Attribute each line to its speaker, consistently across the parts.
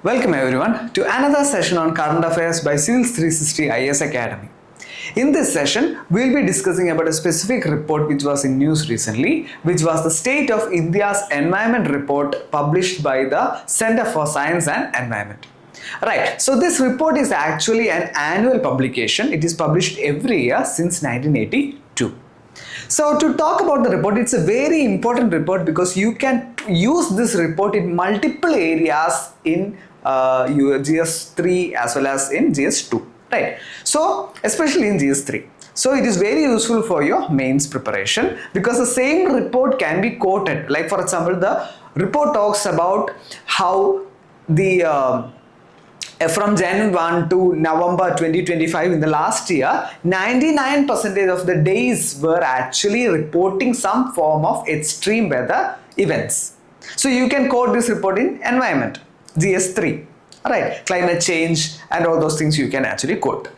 Speaker 1: Welcome everyone to another session on Current Affairs by Civils 360 IS Academy. In this session, we will be discussing about a specific report which was in news recently, which was the State of India's Environment Report published by the Center for Science and Environment. Right, so this report is actually an annual publication. It is published every year since 1982. So to talk about the report, it's a very important report because you can use this report in multiple areas in your GS3 as well as in GS2, right? So especially in GS3. So it is very useful for your mains preparation because the same report can be quoted. Like for example, the report talks about how the from January 1 to November 2025 in the last year, 99% of the days were actually reporting some form of extreme weather events. So you can quote this report in environment, GS3, right? Climate change and all those things you can actually quote.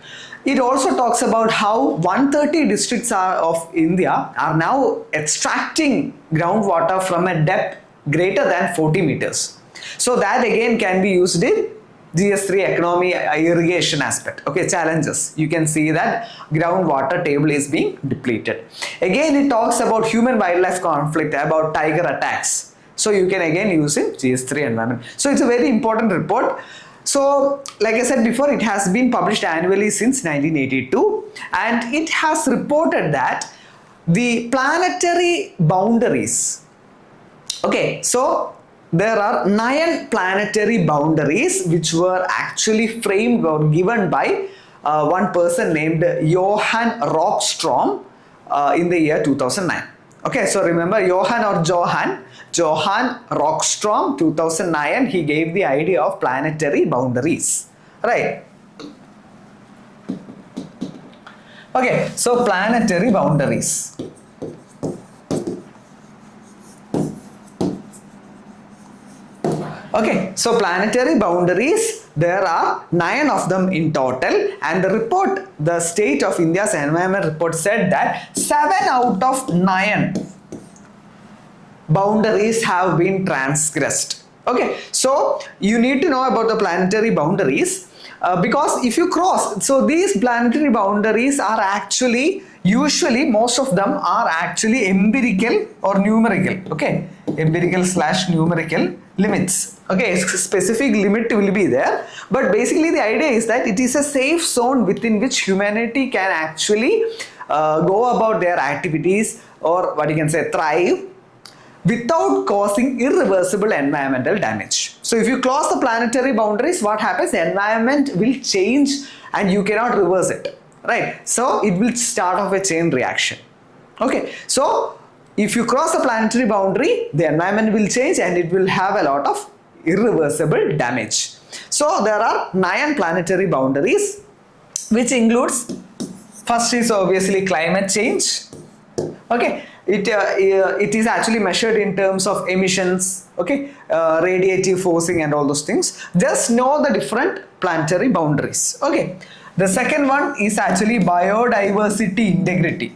Speaker 1: It also talks about how 130 districts of India are now extracting groundwater from a depth greater than 40 meters. So that again can be used in GS3 economy irrigation aspect. Okay, challenges. You can see that groundwater table is being depleted. Again, it talks about human wildlife conflict, about tiger attacks. So you can again use in GS3 environment. So it's a very important report. So like I said before, it has been published annually since 1982 and it has reported that the planetary boundaries. Okay, so there are 9 planetary boundaries which were actually framed or given by one person named Johan Rockström in the year 2009. Okay, so remember Johan Rockström 2009, he gave the idea of planetary boundaries, right? Okay, so planetary boundaries. Okay, so planetary boundaries, there are 9 of them in total, and the report, the State of India's Environment Report said that 7 out of 9 boundaries have been transgressed. Okay, so you need to know about the planetary boundaries because if you cross, so these planetary boundaries are actually, usually most of them are actually empirical or numerical. Okay, empirical / numerical limits. Okay, specific limit will be there, but basically the idea is that it is a safe zone within which humanity can actually go about their activities, or what you can say, thrive without causing irreversible environmental damage. So if you cross the planetary boundaries, what happens? The environment will change and you cannot reverse it, right? So it will start off a chain reaction. Okay, so if you cross the planetary boundary, the environment will change and it will have a lot of irreversible damage. So there are 9 planetary boundaries, which includes, first is obviously climate change. Okay, it is actually measured in terms of emissions, okay, radiative forcing and all those things. Just know the different planetary boundaries. Okay, the second one is actually biodiversity integrity.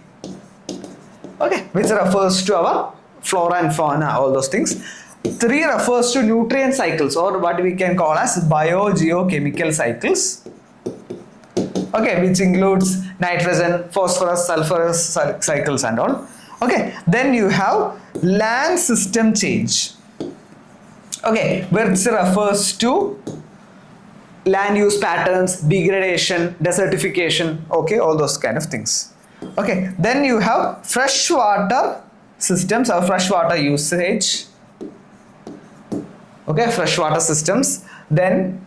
Speaker 1: Okay, which refers to our flora and fauna, all those things. 3 refers to nutrient cycles, or what we can call as biogeochemical cycles. Okay, which includes nitrogen, phosphorus, sulfurous cycles and all. Okay, then you have land system change. Okay, which refers to land use patterns, degradation, desertification, okay, all those kind of things. Okay, then you have freshwater systems or freshwater usage. Okay, freshwater systems. Then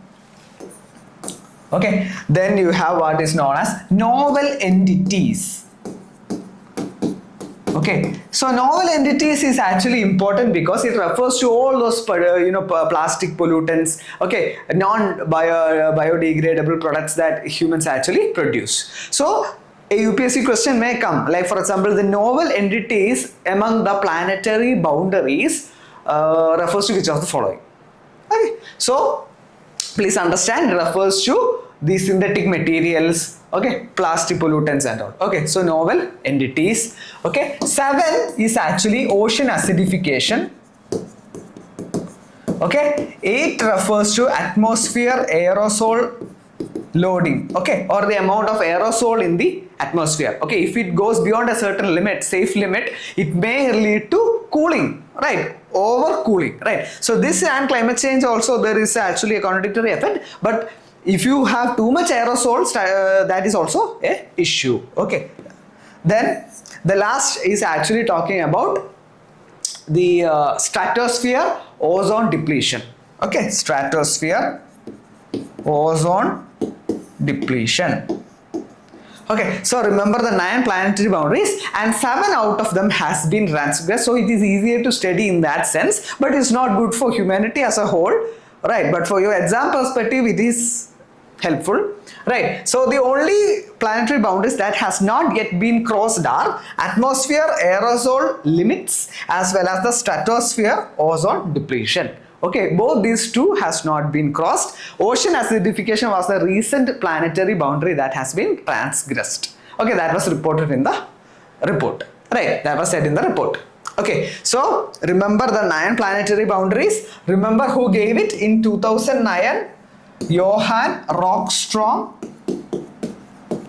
Speaker 1: okay, then you have what is known as novel entities. Okay, so novel entities is actually important because it refers to all those plastic pollutants, okay, non-biodegradable products that humans actually produce. So a UPSC question may come, like for example, the novel entities among the planetary boundaries refers to which of the following. Okay, so please understand, it refers to the synthetic materials, okay, plastic pollutants and all. Okay, so novel entities. Okay, 7 is actually ocean acidification. Okay, it refers to atmosphere aerosol loading, okay, or the amount of aerosol in the atmosphere. Okay, if it goes beyond a certain limit, safe limit, it may lead to cooling, right, over cooling, right. So this and climate change also, there is actually a contradictory effect, but if you have too much aerosols, that is also a issue. Okay, then the last is actually talking about the stratosphere ozone depletion. Okay, stratosphere ozone depletion. Okay, so remember the 9 planetary boundaries and 7 out of them has been transgressed, so it is easier to study in that sense, but it's not good for humanity as a whole, right? But for your exam perspective, it is helpful, right? So the only planetary boundaries that has not yet been crossed are atmosphere aerosol limits as well as the stratosphere ozone depletion. Okay, both these two has not been crossed. Ocean acidification was the recent planetary boundary that has been transgressed. Okay, that was reported in the report, right? That was said in the report. Okay, so remember the 9 planetary boundaries. Remember who gave it in 2009? Johan Rockström.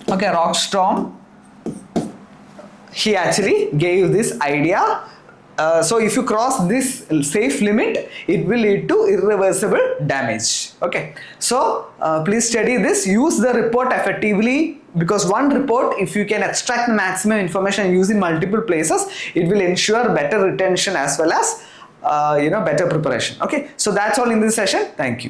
Speaker 1: Okay, Rockström. He actually gave this idea. So if you cross this safe limit, it will lead to irreversible damage. Okay, so please study this. Use the report effectively, because one report, if you can extract maximum information and use in multiple places, it will ensure better retention as well as better preparation. Okay, so that's all in this session. Thank you.